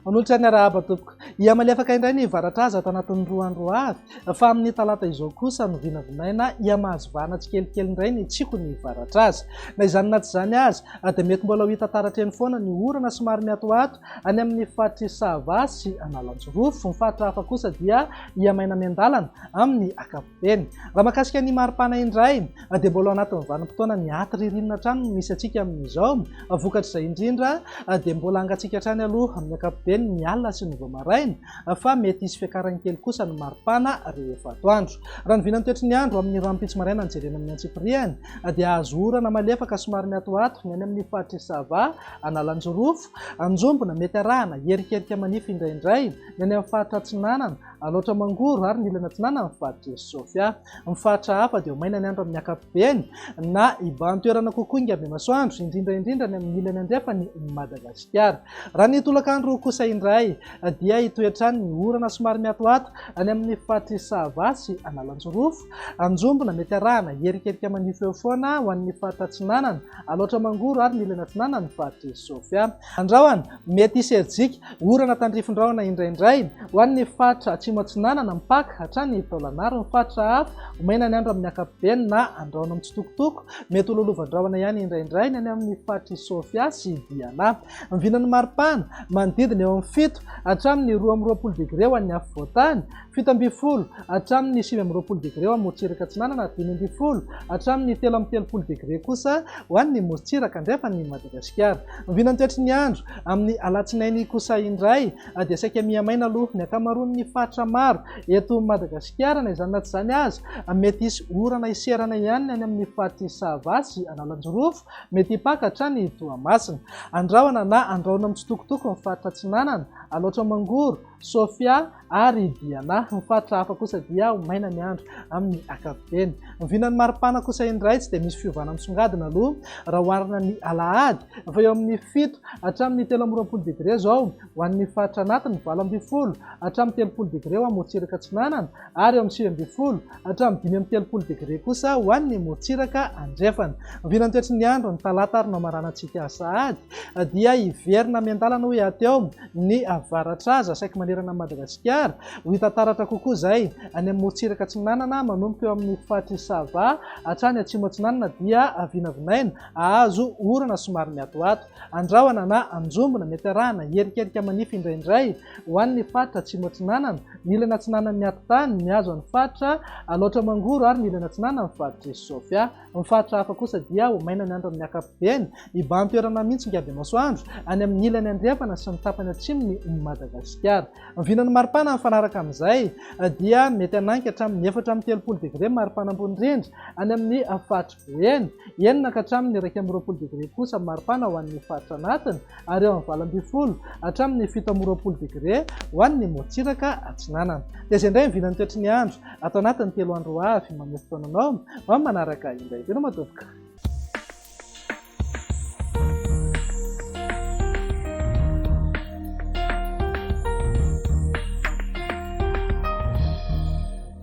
Onolotra ny arahaba tompoko. Ia malefaka indray ny varatra azy atao anatin'ny 2 andro avy fa amin'ny talata izao kosa no vinavinaina ia mahazo vahana tsikelikely indray ny tsiko ny varatra azy. Na izany na tsy izany azy dia mety mbola ho hita taratra eny foana ny orana somary miatoato any amin'ny faritry Sava sy Analanjorofo. Ny faritra hafa kosa dia ia maina miandalana amin'ny ankapobeny. Raha mahakasika ny maripana indray dia mbola anatin'ny vanim-potoana ny aty ririnina hatrany misy atsika amin'izao. Vokatra izay indrindra dia mbola angatsika hatrany aloha amin'ny ankapobeny ny alina sy ny voamaraina fa mety hisy fiakarany kely kosa ny maripana rehefa atoandro. Raha ny vinany toetry ny andro amin'ny rampitsy maraina ny jerena amin'ny antsipiriany dia azo orana malefaka somary miatoato ny any amin'ny faritry Sava, Analanjorofo, Anjombona, mety arahana herikerika manify indraindray ny any amin'ny faritra Atsinanana, Alaotra Mangoro ary ny ilana Atsinanana amin'ny faritry Sofia. Ny faritra hafa dia maina ny andro amin'ny ankapobeny na iban'ny toerana kokoa ingaby masoandro indrindra ny amin'ny ilany andrefany Madagasikara. Raha ny tolakandro kosa indray dia hitoetrany ny orana somary miatoato any amin'ny faritry Sava sy Analanjorofo, Anjombona, mety arahana herikerika manify eo foana ho an'ny faritra Atsinanana, Alaotra Mangoro ary ny ilana Atsinanana ny faritry Sofia. Andrahona mety hisy ejika orana tandrifin-drahona indraindray ho an'ny faritra Atsimo Atsinanana, Mpaka hatrany Taolagnaro. Ny faritra hafa maina ny andro amin'ny ankapobeny na andrahona mitsitokotoko mety hololovan-drahona ihany indraindray ny any amin'ny faritry Sofia sy Diana. Ny vinan'ny maripana manodidina eo amin'ny 7 hatramin'ny 12 degré ho an'ny afovoantany, 17 hatramin'ny 20 degré ho an'ny morotsiraka Atsinanana, 20 hatramin'ny 13 degré kosa ho an'ny morotsiraka andrefany Madagasikara. Ny vinan'ny toetry ny andro amin'ny alatsinainy kosa indray dia saika miamaina aloha ny ankamaroan'ny faritra maro eto Madagasikara. Na izany na tsy izany azy mety hisy orana iserana ihany any amin'ny faritry Sava sy Analanjorofo, mety hipaka hatrany Toamasina. Andrahona na andrahona mitsitokotoko ny faritra Atsinanana, Alaotra Mangoro, Sofia ary Diana. Ny faritra hafa kosa dia maina ny andro amin'ny ankapobeny. Ny vinan'ny maripana kosa indray tsy dia misy fiovana misongadina aloha raha oharina ny alahady fa eo amin'ny 7 hatramin'ny 13 degré zao ho an'ny faritra anatiny, 12 hatramin'ny 30 degré ho an'ny morotsiraka Atsinanana ary eo amin'ny 9 hatramin'ny 30 degré kosa ho an'ny morotsiraka andrefana. Ny vinan'ny toetry ny andro ny talata ary no amaranantsika sahady dia hiverina miandalana hoe ateo ny varatra azy saika manerana Madagasikara. Ho hita taratra kokoa izay any amin'ny morotsiraka Atsinanana manomboka eo amin'ny faritry Sava hatrany Atsimo Atsinanana dia vinavinaina ahazo orana somary miatoato. Andrahona na Anjombona, mety arahana herikerika manify indraindray ho an'ny faritra Atsimo Atsinanana, ny ilana Atsinanana miatotany mihazo an'ny faritra Alaotra Mangoro ary ny ilana Atsinanana ny faritry Sofia. Ny faritra hafa kosa dia ho maina ny andro amin'ny ankapobeny iban'ny toerana mihitsy ingaby masoandro any amin'ny ilany andrefana sy ny tapany atsimony Madagasikara. Ny vinan'ny maripana mifanaraka amin'izay dia mety hananky hatramin'ny 4-30 degré maripana ambony rindra any amin'ny faritry Boeny, 9 ka hatramin'ny 20 degré kosa maripana ho an'ny faritra anatiny ary eo amin'ny 20 hatramin'ny 17 degré ho an'ny morotsiraka Atsinanana. Dia izay indray ny vinan'ny toetry ny andro atao anatin'ny 3 andro avy manomboka fotoananao manaraka indray. Tena matobaka.